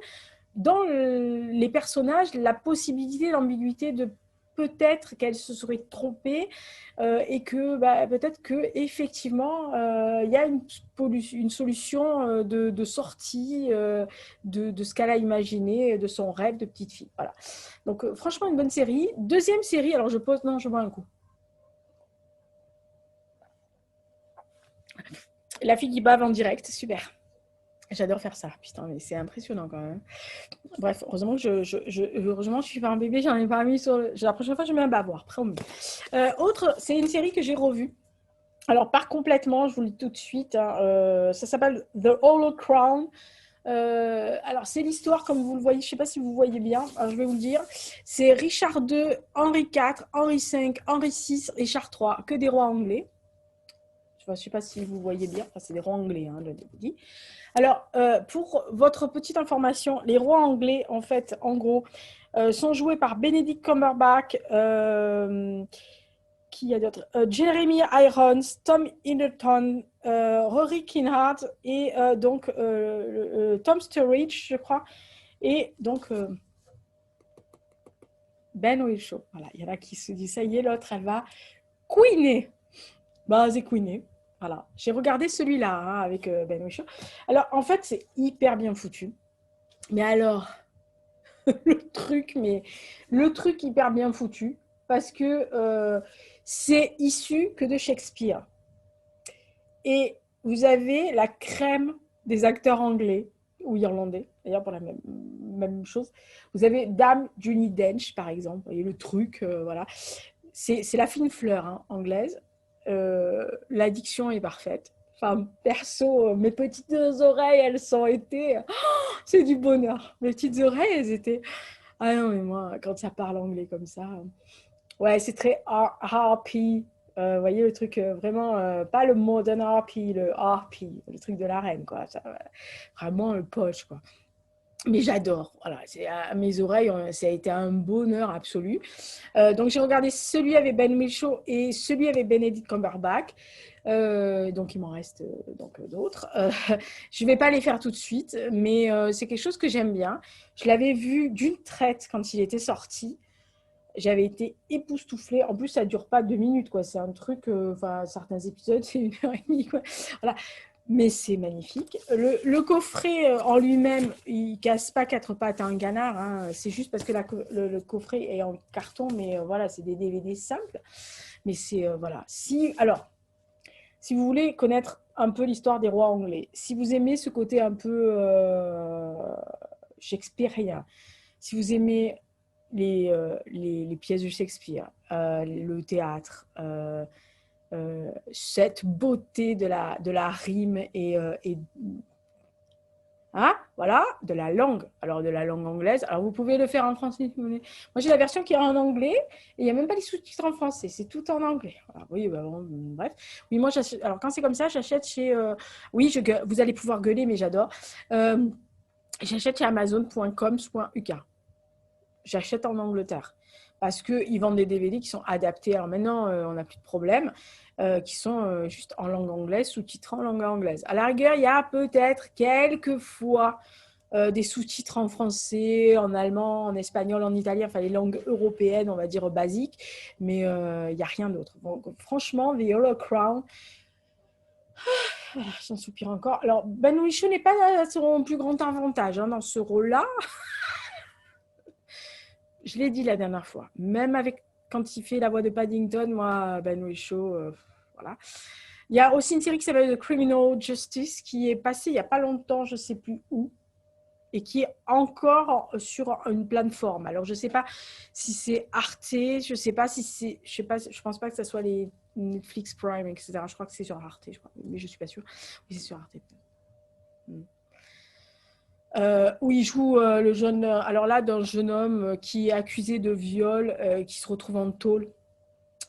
dans les personnages la possibilité, l'ambiguïté de peut-être qu'elle se serait trompée et que peut-être qu'effectivement, il y a une solution de sortie de ce qu'elle a imaginé, de son rêve de petite fille. Voilà. Donc, franchement, une bonne série. Deuxième série, alors je bois un coup. La fille qui bave en direct, super. J'adore faire ça. Putain, mais c'est impressionnant quand même. Bref, heureusement que heureusement, je suis pas un bébé, j'en ai pas mis sur la prochaine fois, je mets un bavoir, promis. Autre, c'est une série que j'ai revue. Alors, pas complètement, je vous le dis tout de suite. Hein, ça s'appelle The Hollow Crown. Alors, c'est l'histoire, comme vous le voyez, je ne sais pas si vous voyez bien, alors, je vais vous le dire. C'est Richard II, Henri IV, Henri V, Henri VI, Richard III, que des rois anglais. Je ne sais pas si vous voyez bien, enfin, c'est des rois anglais, hein, je l'ai dit. Alors, pour votre petite information, les rois anglais, en fait, en gros, sont joués par Benedict Cumberbatch, qui y a d'autres Jeremy Irons, Tom Hiddleston, Rory Kinnaird et donc Tom Sturridge, je crois, et donc Ben Whishaw. Voilà, il y en a qui se disent, ça y est, l'autre, elle va couiner. Bah, c'est couiner. Voilà, j'ai regardé celui-là hein, avec Ben Whishaw. Alors, en fait, c'est hyper bien foutu. Mais alors, le truc hyper bien foutu, parce que c'est issu que de Shakespeare. Et vous avez la crème des acteurs anglais ou irlandais, d'ailleurs pour la même chose. Vous avez Dame Judi Dench, par exemple. Vous voyez le truc, voilà. C'est la fine fleur hein, anglaise. La diction est parfaite. Enfin, perso, mes petites oreilles, elles ont été... Oh, c'est du bonheur. Mes petites oreilles, elles étaient... Ah non, mais moi, quand ça parle anglais comme ça... Ouais, c'est très RP. Vous voyez le truc vraiment, pas le modern RP, le RP, le truc de la reine, quoi. Ça, vraiment le poche, quoi. Mais j'adore, voilà, à mes oreilles, ça a été un bonheur absolu. Donc j'ai regardé celui avec Ben Whishaw et celui avec Benedict Cumberbatch. Donc il m'en reste donc d'autres. Je ne vais pas les faire tout de suite, mais c'est quelque chose que j'aime bien. Je l'avais vu d'une traite quand il était sorti. J'avais été époustouflée. En plus, ça ne dure pas 2 minutes, quoi. C'est un truc, certains épisodes, c'est 1 heure et demie, quoi. Voilà. Mais c'est magnifique. Le coffret en lui-même, il ne casse pas quatre pattes à un canard. Hein. C'est juste parce que le coffret est en carton, mais voilà, c'est des DVD simples. Mais c'est, voilà. Si vous voulez connaître un peu l'histoire des rois anglais, si vous aimez ce côté un peu shakespearien, si vous aimez les pièces de Shakespeare, le théâtre, cette beauté de la rime et hein, voilà, de la langue. Alors, de la langue anglaise. Alors, vous pouvez le faire en français si vous voulez. Moi, j'ai la version qui est en anglais et il n'y a même pas les sous-titres en français. C'est tout en anglais. Alors, oui, bah, bon, bref. Oui, moi, j'achète. Alors, quand c'est comme ça, j'achète chez. Oui, vous allez pouvoir gueuler, mais j'adore. J'achète chez Amazon.com.uk. J'achète en Angleterre parce qu'ils vendent des DVD qui sont adaptés. Alors maintenant, on n'a plus de problème, qui sont juste en langue anglaise, sous-titrés en langue anglaise. À la rigueur, il y a peut-être quelques fois des sous-titres en français, en allemand, en espagnol, en italien, enfin les langues européennes, on va dire basiques, mais il n'y a rien d'autre. Donc franchement, The Yellow Crown, j'en soupire encore. Alors, Ben Whishaw n'est pas à son plus grand avantage hein, dans ce rôle-là. Je l'ai dit la dernière fois, même avec quand il fait la voix de Paddington, moi, Ben Whishaw, voilà. Il y a aussi une série qui s'appelle The Criminal Justice qui est passée il n'y a pas longtemps, je ne sais plus où, et qui est encore sur une plateforme. Alors, je ne sais pas si c'est Arte, je ne sais pas si c'est, je pense pas que ce soit les Netflix Prime, etc. Je crois que c'est sur Arte, je crois, mais je ne suis pas sûre. Oui, c'est sur Arte. Où il joue le jeune, alors là, d'un jeune homme qui est accusé de viol, qui se retrouve en tôle,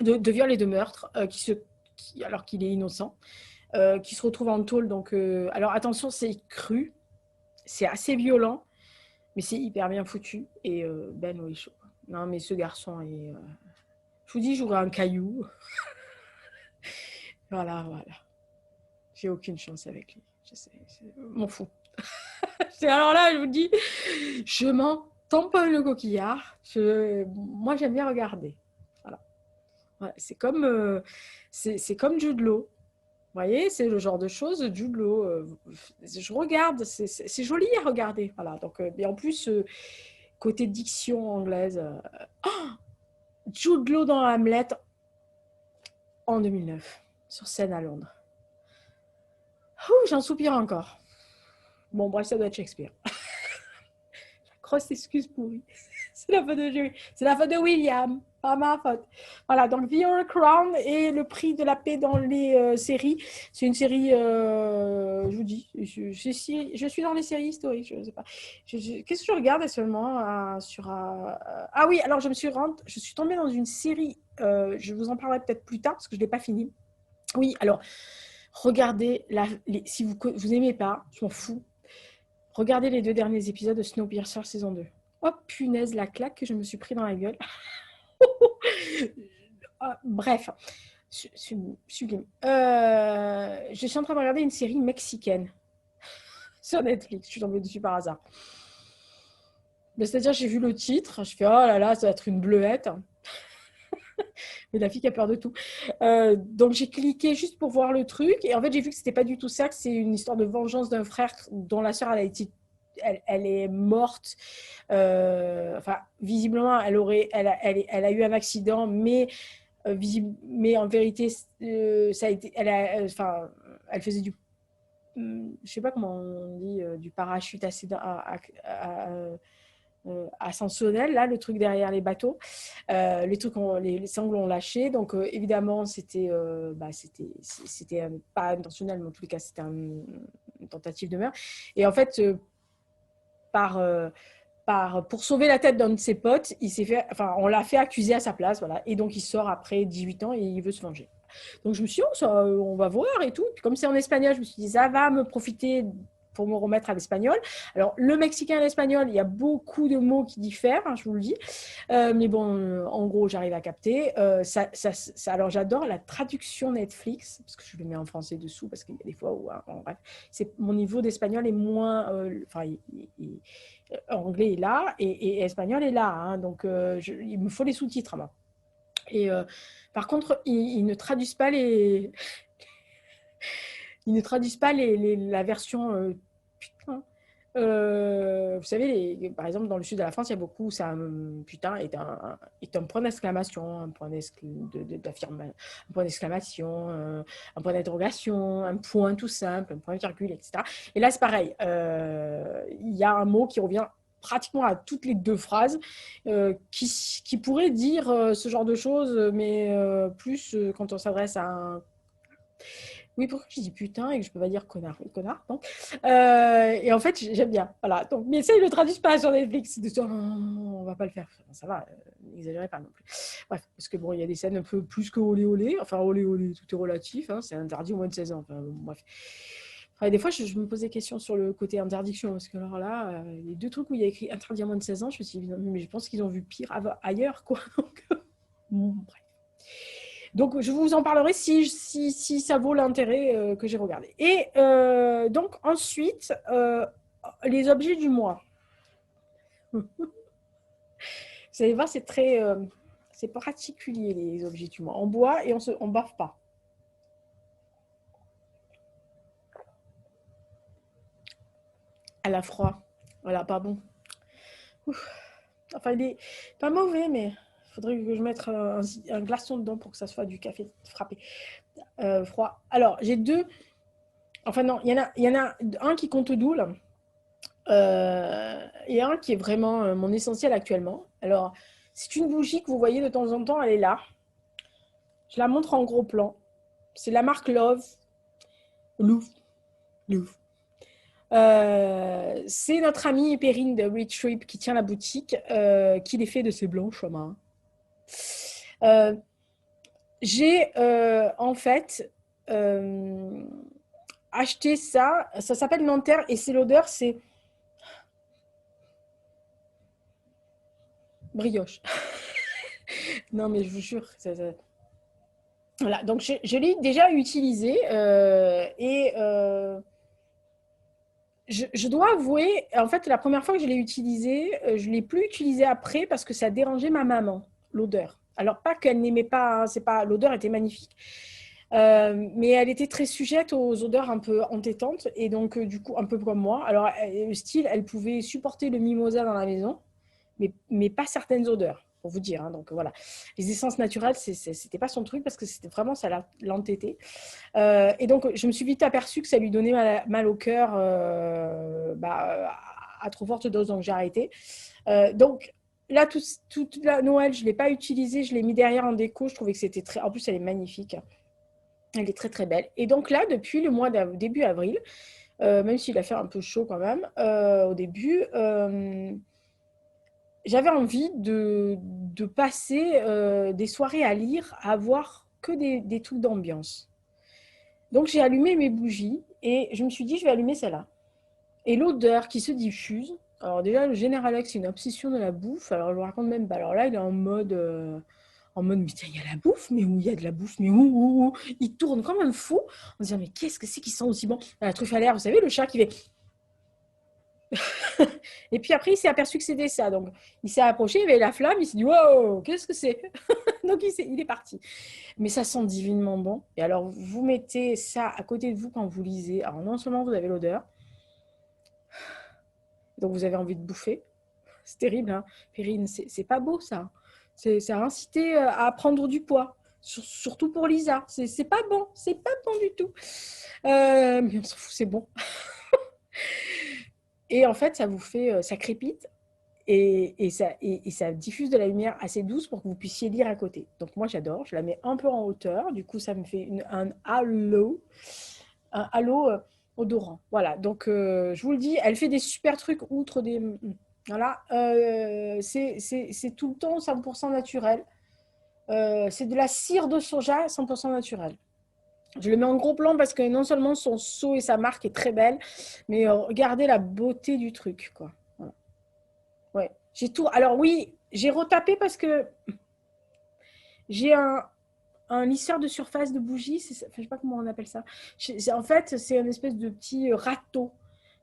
de viol et de meurtre, alors qu'il est innocent, qui se retrouve en tôle. Donc, alors attention, c'est cru, c'est assez violent, mais c'est hyper bien foutu. Et Ben Whishaw. Non, mais ce garçon est. Je vous dis, j'aurais un caillou. Voilà. J'ai aucune chance avec lui. Je sais, m'en fous. Alors là, je vous dis, je m'en tamponne le coquillard. Moi, j'aime bien regarder. Voilà. Ouais, c'est comme Jude Law. Vous voyez, c'est le genre de choses, Jude Law. Je regarde, c'est joli à regarder. Voilà. Donc, et en plus, côté diction anglaise, Jude Law dans Hamlet en 2009, sur scène à Londres. J'en soupire encore. Bon, bref, ça doit être Shakespeare. Grosse excuse pourrie. C'est la faute de Julie. C'est la faute de William, pas ma faute. Voilà, donc The Crown et le prix de la paix dans les séries. C'est une série, je vous dis, je suis dans les séries historiques, je ne sais pas. Qu'est-ce que je regarde seulement Ah oui, alors je suis tombée dans une série, je vous en parlerai peut-être plus tard parce que je ne l'ai pas finie. Oui, alors, regardez, si vous n'aimez pas, je m'en fous, regardez les 2 derniers épisodes de Snowpiercer saison 2. Oh punaise, la claque que je me suis pris dans la gueule. Bref, sublime. Je suis en train de regarder une série mexicaine sur Netflix. Je suis tombée dessus par hasard. C'est-à-dire, j'ai vu le titre, je fais oh là là, ça va être une bleuette. Mais la fille qui a peur de tout. Donc j'ai cliqué juste pour voir le truc. Et en fait, j'ai vu que c'était pas du tout ça, que c'est une histoire de vengeance d'un frère dont la sœur elle est morte. Enfin, visiblement, elle a eu un accident, mais en vérité, ça a été, elle faisait je sais pas comment on dit, du parachute ascensionnel, là, le truc derrière les bateaux. Les sangles ont lâché. Donc, évidemment, c'était pas intentionnel, mais en tous les cas, c'était une tentative de meurtre. Et en fait, pour sauver la tête d'un de ses potes, on l'a fait accuser à sa place. Voilà. Et donc, il sort après 18 ans et il veut se venger. Donc, je me suis dit, on va voir et tout. Puis, comme c'est en espagnol, je me suis dit, ça va me profiter pour me remettre à l'espagnol. Alors, le mexicain et l'espagnol, il y a beaucoup de mots qui diffèrent, hein, je vous le dis. Mais bon, en gros, j'arrive à capter. Alors, j'adore la traduction Netflix, parce que je le mets en français dessous, parce qu'il y a des fois où, bref, mon niveau d'espagnol est moins... anglais est là et espagnol est là. Hein, donc, il me faut les sous-titres. Moi. Et par contre, ils ne traduisent pas la version putain. Vous savez, par exemple, dans le sud de la France, il y a beaucoup, ça, putain, est un point d'exclamation, un point d'exclamation, un point d'interrogation, un point tout simple, un point virgule, etc. Et là, c'est pareil. Il y a un mot qui revient pratiquement à toutes les 2 phrases, qui pourrait dire ce genre de choses, mais plus quand on s'adresse à un... Oui, pourquoi je dis putain et que je peux pas dire connard? Oui, connard, donc. Et en fait, j'aime bien. Voilà. Donc, mais ça, ils ne le traduisent pas sur Netflix. De dire, on va pas le faire. Ça va, n'exagérez pas non plus. Bref, parce que bon, il y a des scènes un peu plus que olé olé. Enfin, olé olé, tout est relatif. Hein, c'est interdit au moins de 16 ans. Enfin, bref. Enfin, des fois, je me pose des questions sur le côté interdiction. Parce que alors là, les 2 trucs où il y a écrit interdit à moins de 16 ans, je me suis dit, mais je pense qu'ils ont vu pire ailleurs, quoi. Donc, bref. Donc, je vous en parlerai si ça vaut l'intérêt que j'ai regardé. Et donc, ensuite, les objets du mois. Vous allez voir, c'est particulier, les objets du mois. On boit et on baffe pas. À la froid. Voilà, pardon. Ouf. Enfin, il est pas mauvais, mais il faudrait que je mette un glaçon dedans pour que ça soit du café frappé. Froid. Alors, j'ai 2... Enfin non, il y en a un qui compte double et un qui est vraiment mon essentiel actuellement. Alors, c'est une bougie que vous voyez de temps en temps, elle est là. Je la montre en gros plan. C'est la marque Louvre. C'est notre amie Perrine de Rich Trip qui tient la boutique, qui les fait de ses blanches mains. J'ai en fait acheté ça s'appelle Nanterre et c'est l'odeur, c'est brioche. Non, mais je vous jure, voilà. Donc je l'ai déjà utilisé et je dois avouer, en fait, la première fois que je l'ai utilisé, je ne l'ai plus utilisé après parce que ça dérangeait ma maman, l'odeur. Alors, pas qu'elle n'aimait pas, hein, l'odeur était magnifique. Mais elle était très sujette aux odeurs un peu entêtantes et donc du coup un peu comme moi. Alors style, elle pouvait supporter le mimosa dans la maison, mais pas certaines odeurs, pour vous dire. Hein. Donc voilà, les essences naturelles, c'était pas son truc parce que c'était vraiment ça l'entêtait. Et donc je me suis vite aperçue que ça lui donnait mal au cœur à trop forte dose, donc j'ai arrêté. Donc là, toute la Noël, je ne l'ai pas utilisée. Je l'ai mis derrière en déco. Je trouvais que c'était très... En plus, elle est magnifique. Elle est très, très belle. Et donc là, depuis le mois début avril, même s'il a fait un peu chaud quand même, au début, j'avais envie de passer des soirées à lire, à voir que des trucs d'ambiance. Donc j'ai allumé mes bougies et je me suis dit, je vais allumer celle-là. Et l'odeur qui se diffuse, alors déjà, le Général Alex, c'est une obsession de la bouffe, alors je ne le raconte même pas. Alors là, il est en mode, mais tiens, il y a la bouffe, mais où il y a de la bouffe, mais où. Il tourne comme un fou, en disant, mais qu'est-ce que c'est qui sent aussi bon? La truffe à l'air, vous savez, le chat qui fait... Et puis après, il s'est aperçu que c'était ça. Donc, il s'est approché, il avait la flamme, il s'est dit, wow, qu'est-ce que c'est? Donc, il est parti. Mais ça sent divinement bon. Et alors, vous mettez ça à côté de vous quand vous lisez. Alors, non seulement vous avez l'odeur, donc vous avez envie de bouffer. C'est terrible, hein, Perrine, c'est pas beau ça. Ça a incité à prendre du poids. Surtout pour Lisa. C'est pas bon, c'est pas bon du tout. Mais on s'en fout, c'est bon. Et en fait, ça vous fait, ça crépite et ça diffuse de la lumière assez douce pour que vous puissiez lire à côté. Donc moi, j'adore. Je la mets un peu en hauteur. Du coup, ça me fait un halo odorant. Voilà. Donc, je vous le dis, elle fait des super trucs outre des... Voilà. C'est tout le temps 100% naturel. C'est de la cire de soja 100% naturelle. Je le mets en gros plan parce que non seulement son seau et sa marque est très belle, mais regardez la beauté du truc, quoi. Voilà. Ouais. J'ai tout. Alors oui, j'ai retapé parce que j'ai un lisseur de surface de bougies. Enfin, je sais pas comment on appelle ça. En fait, c'est une espèce de petit râteau.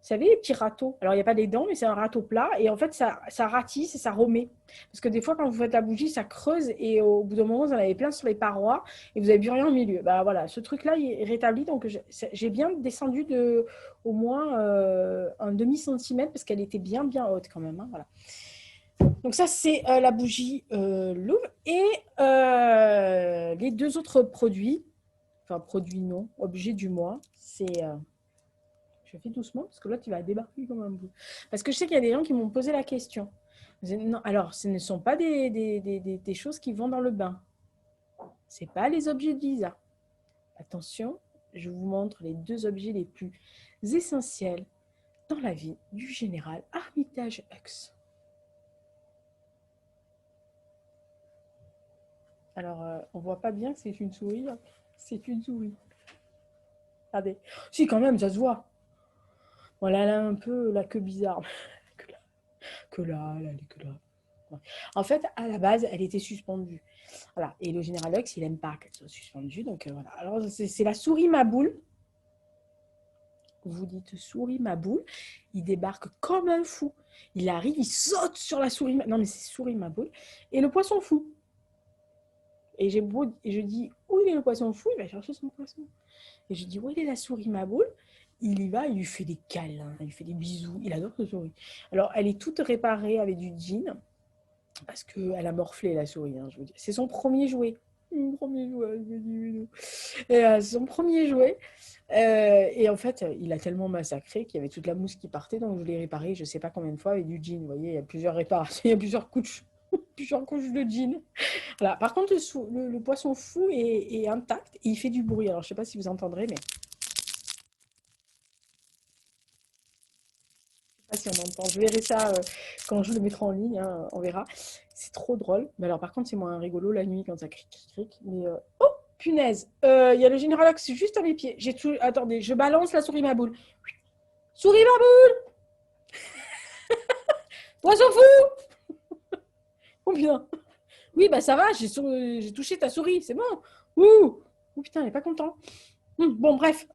Vous savez, les petits râteaux. Alors, il n'y a pas des dents, mais c'est un râteau plat. Et en fait, ça ratisse et ça remet. Parce que des fois, quand vous faites la bougie, ça creuse. Et au bout d'un moment, vous en avez plein sur les parois. Et vous n'avez plus rien au milieu. Bah voilà, ce truc-là, il est rétabli. Donc, j'ai bien descendu de au moins un demi-centimètre parce qu'elle était bien, bien haute quand même, hein, voilà. Donc ça, c'est la bougie Louvre. Et les deux autres produits, enfin produits non, objets du mois, c'est... je fais doucement parce que là, tu vas débarquer comme un bout. Parce que je sais qu'il y a des gens qui m'ont posé la question. Non, alors, ce ne sont pas des choses qui vont dans le bain. Ce n'est pas les objets de Lisa. Attention, je vous montre les deux objets les plus essentiels dans la vie du général Armitage Hux. Alors, on ne voit pas bien que c'est une souris. Hein. C'est une souris. Regardez. Si, quand même, ça se voit. Voilà, elle a un peu la queue bizarre. que là, elle est que là. Ouais. En fait, à la base, elle était suspendue. Voilà. Et le général Hux, il n'aime pas qu'elle soit suspendue. Donc, voilà. Alors, c'est la souris Maboule. Vous dites souris Maboule. Il débarque comme un fou. Il arrive, il saute sur la souris. Non, mais c'est souris Maboule. Et le poisson fou. Et je dis, où il est le poisson fou? Il va chercher son poisson. Et je dis, où est la souris Maboule? Il y va, il lui fait des câlins, il lui fait des bisous. Il adore cette souris. Alors, elle est toute réparée avec du jean, parce qu'elle a morflé, la souris, hein, je vous dis. C'est son premier jouet. Mon premier jouet, je me dis, c'est son premier jouet. Et en fait, il a tellement massacré qu'il y avait toute la mousse qui partait, donc je l'ai réparé, je ne sais pas combien de fois, avec du jean. Vous voyez, il y a plusieurs réparations, il y a plusieurs couches de jean. Voilà. Par contre, le poisson fou est intact et il fait du bruit. Alors, je ne sais pas si vous entendrez, mais je ne sais pas si on entend. Je verrai ça quand je le mettrai en ligne, hein, on verra. C'est trop drôle. Mais alors, par contre, c'est moins rigolo la nuit quand ça cric, cric, cric. Mais oh, punaise. Il y a le général Hux juste à mes pieds. Attendez, je balance la souris Maboule. Souris Maboule! Poisson fou! Oh bien. Oui, bah ça va, j'ai touché ta souris, c'est bon. Ouh! Oh putain, il n'est pas content. Bon, bref.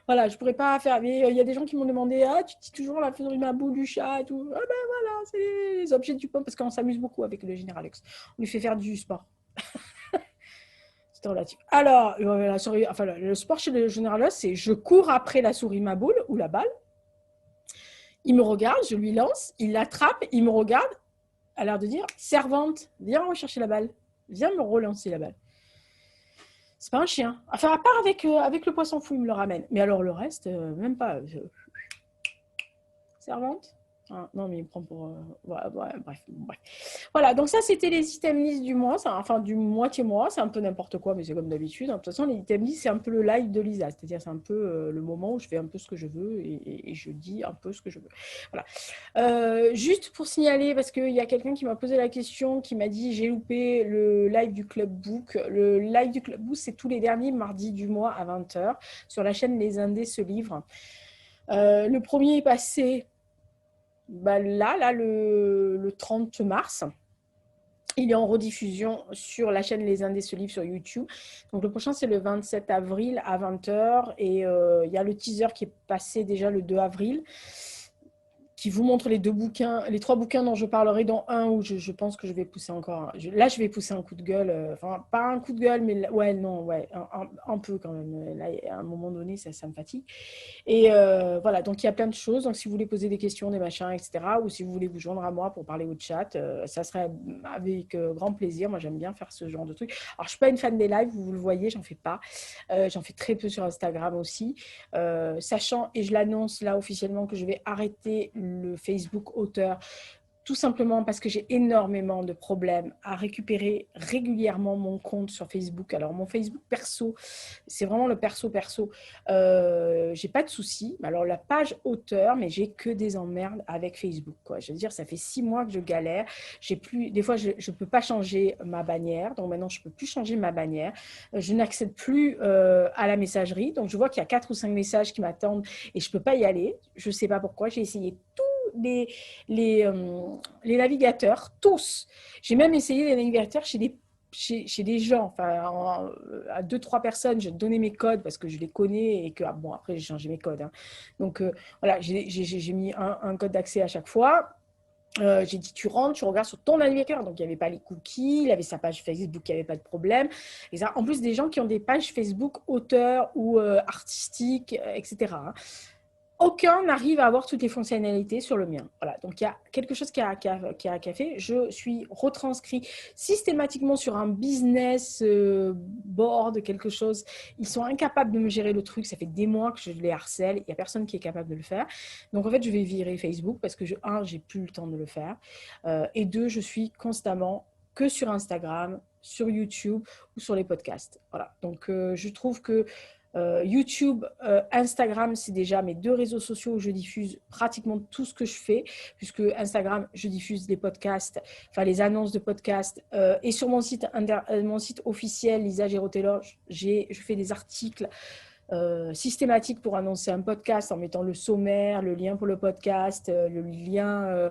Voilà, je pourrais pas faire. Mais il y a des gens qui m'ont demandé, ah, tu dis toujours la souris Maboule du chat et tout. Ah ben voilà, c'est les objets du pont parce qu'on s'amuse beaucoup avec le général Alex. On lui fait faire du sport. C'est relatif. Alors, la souris, enfin, le sport chez le général Alex, c'est je cours après la souris Maboule ou la balle. Il me regarde, je lui lance, il l'attrape, il me regarde, a l'air de dire, servante, viens rechercher la balle, viens me relancer la balle. C'est pas un chien. Enfin, à part avec le poisson fou, il me le ramène. Mais alors le reste, même pas. Servante, Ah, non, mais il me prend pour. Voilà, ouais, bref, bon, bref. Voilà, donc ça, c'était les items list du mois, enfin du moitié-mois. C'est un peu n'importe quoi, mais c'est comme d'habitude, hein. De toute façon, les items list, c'est un peu le live de Lisa. C'est-à-dire, c'est un peu le moment où je fais un peu ce que je veux et je dis un peu ce que je veux. Voilà. Juste pour signaler, parce qu'il y a quelqu'un qui m'a posé la question, qui m'a dit j'ai loupé le live du Club Book. Le live du Club Book, c'est tous les derniers mardis du mois à 20h sur la chaîne Les Indés se livrent. Le premier est passé bah là le 30 mars. Il est en rediffusion sur la chaîne Les Indés se livrent sur YouTube. Donc le prochain, c'est le 27 avril à 20h. Et il y a le teaser qui est passé déjà le 2 avril, qui vous montre les 3 bouquins dont je parlerai, dans un où je pense que je vais pousser encore. Là, je vais pousser un coup de gueule. Enfin, pas un coup de gueule, mais ouais, non, ouais, un peu quand même. Là, à un moment donné, ça me fatigue. Et voilà, donc il y a plein de choses. Donc si vous voulez poser des questions, des machins, etc., ou si vous voulez vous joindre à moi pour parler au chat, ça serait avec grand plaisir. Moi, j'aime bien faire ce genre de truc. Alors, je ne suis pas une fan des lives, vous le voyez, j'en fais pas. J'en fais très peu sur Instagram aussi. Sachant, et je l'annonce là officiellement, que je vais arrêter le Facebook auteur, tout simplement parce que j'ai énormément de problèmes à récupérer régulièrement mon compte sur Facebook. Alors, mon Facebook perso, c'est vraiment le perso. J'ai pas de soucis. Alors, la page auteur, mais j'ai que des emmerdes avec Facebook, quoi. Je veux dire, ça fait 6 mois que je galère. Des fois, je ne peux pas changer ma bannière. Donc, maintenant, je ne peux plus changer ma bannière. Je n'accède plus à la messagerie. Donc, je vois qu'il y a 4 ou 5 messages qui m'attendent et je ne peux pas y aller. Je ne sais pas pourquoi. J'ai essayé tout les, les navigateurs, tous. J'ai même essayé les navigateurs chez des gens, enfin, à 2-3 personnes, j'ai donné mes codes parce que je les connais et que, bon, après, j'ai changé mes codes, hein. Donc, voilà, j'ai mis un code d'accès à chaque fois. J'ai dit, tu rentres, tu regardes sur ton navigateur. Donc, il n'y avait pas les cookies, il avait sa page Facebook, il n'y avait pas de problème. Et ça, en plus, des gens qui ont des pages Facebook auteurs ou artistiques, etc., hein. Aucun n'arrive à avoir toutes les fonctionnalités sur le mien. Voilà, donc il y a quelque chose qui a fait. Je suis retranscrit systématiquement sur un business board, quelque chose. Ils sont incapables de me gérer le truc. Ça fait des mois que je les harcèle. Il n'y a personne qui est capable de le faire. Donc en fait, je vais virer Facebook parce que, j'ai plus le temps de le faire. Et deux, je suis constamment que sur Instagram, sur YouTube ou sur les podcasts. Voilà, donc je trouve que YouTube, Instagram, c'est déjà mes 2 réseaux sociaux où je diffuse pratiquement tout ce que je fais, puisque Instagram, je diffuse des podcasts, enfin les annonces de podcasts, et sur mon site officiel, Lisa Giraud-Taylor, je fais des articles systématiques pour annoncer un podcast en mettant le sommaire, le lien pour le podcast, le lien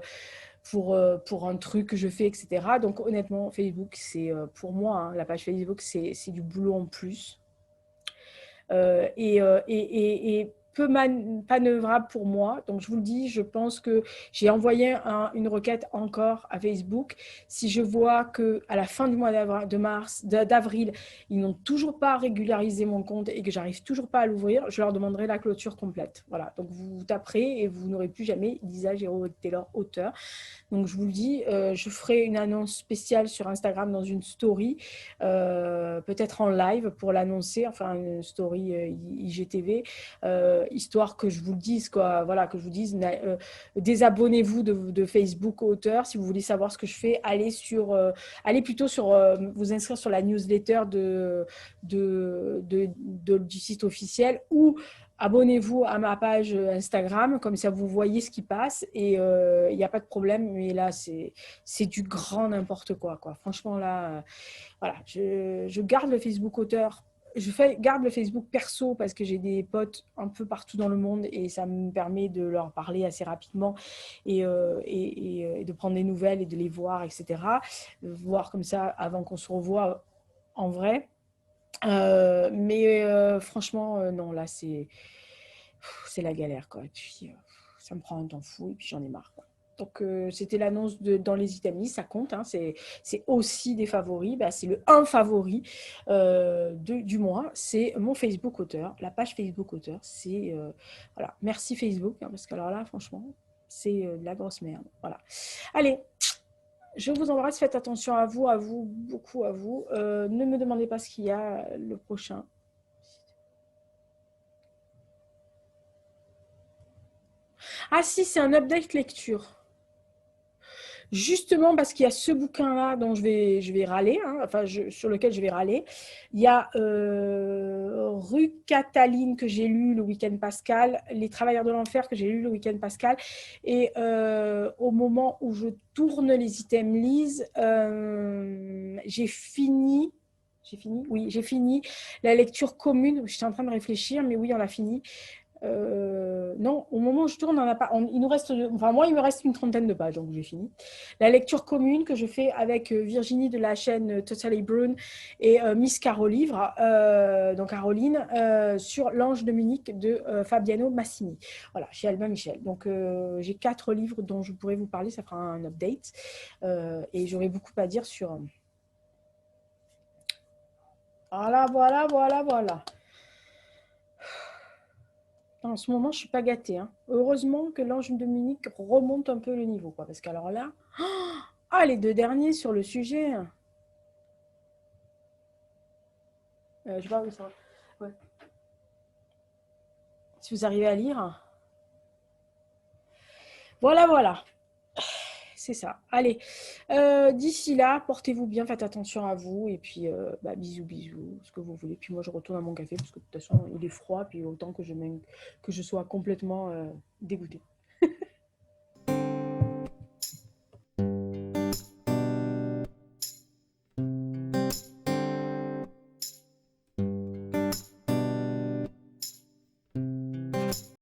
pour un truc que je fais, etc. Donc honnêtement, Facebook, c'est pour moi, hein, la page Facebook, c'est du boulot en plus. Et peu manœuvrable pour moi. Donc, je vous le dis, je pense que j'ai envoyé une requête encore à Facebook. Si je vois qu'à la fin du mois d'avril, ils n'ont toujours pas régularisé mon compte et que j'arrive toujours pas à l'ouvrir, je leur demanderai la clôture complète. Voilà. Donc, vous taperez et vous n'aurez plus jamais Lisa Giraud-Taylor auteur. Donc, je vous le dis, je ferai une annonce spéciale sur Instagram dans une story, peut-être en live pour l'annoncer, enfin une story IGTV, histoire que je vous le dise, quoi. Voilà, que je vous dise, désabonnez-vous de Facebook auteur. Si vous voulez savoir ce que je fais, allez plutôt vous inscrire sur la newsletter du site officiel ou abonnez-vous à ma page Instagram, comme ça vous voyez ce qui passe et il n'y a pas de problème. Mais là, c'est du grand n'importe quoi, quoi. Franchement, là, voilà, je garde le Facebook auteur. Garde le Facebook perso parce que j'ai des potes un peu partout dans le monde et ça me permet de leur parler assez rapidement et de prendre des nouvelles et de les voir, etc. Voir comme ça avant qu'on se revoie en vrai. Mais franchement, non, là, c'est la galère, quoi. Et puis, ça me prend un temps fou et puis j'en ai marre, quoi. Donc, c'était l'annonce dans les items, ça compte, hein, c'est aussi des favoris. Bah, c'est le un favori du mois, c'est mon Facebook auteur, la page Facebook auteur. Voilà, merci Facebook, hein, parce que alors là, franchement, c'est de la grosse merde. Voilà. Allez, je vous embrasse, faites attention à vous, beaucoup à vous. Ne me demandez pas ce qu'il y a le prochain. Ah si, c'est un update lecture. Justement parce qu'il y a ce bouquin-là dont je vais râler, hein, enfin sur lequel je vais râler. Il y a Rue Cataline que j'ai lu le week-end pascal, Les Travailleurs de l'Enfer que j'ai lu le week-end pascal, et au moment où je tourne les items lise, j'ai fini. J'ai fini. Oui, j'ai fini la lecture commune. J'étais en train de réfléchir, mais oui, on l'a fini. Non, au moment où je tourne, on en a pas, il nous reste, enfin moi, il me reste une trentaine de pages, donc j'ai fini. La lecture commune que je fais avec Virginie de la chaîne Totally Brune et Miss Caro Livre, donc Caroline, sur L'Ange de Munich de Fabiano Massini. Voilà, chez Albin Michel. Donc j'ai 4 livres dont je pourrais vous parler, ça fera un update. Et j'aurai beaucoup à dire sur... Voilà, voilà, voilà, voilà. En ce moment, je ne suis pas gâtée, hein. Heureusement que l'Ange de Munich remonte un peu le niveau, quoi, parce qu'alors là, ah, les 2 derniers sur le sujet. Je sais pas où ça. Ouais. Si vous arrivez à lire. Voilà, voilà. C'est ça. Allez, d'ici là, portez-vous bien, faites attention à vous, et puis bah, bisous, bisous, ce que vous voulez. Puis moi, je retourne à mon café, parce que de toute façon, il est froid, puis autant que je sois complètement dégoûtée.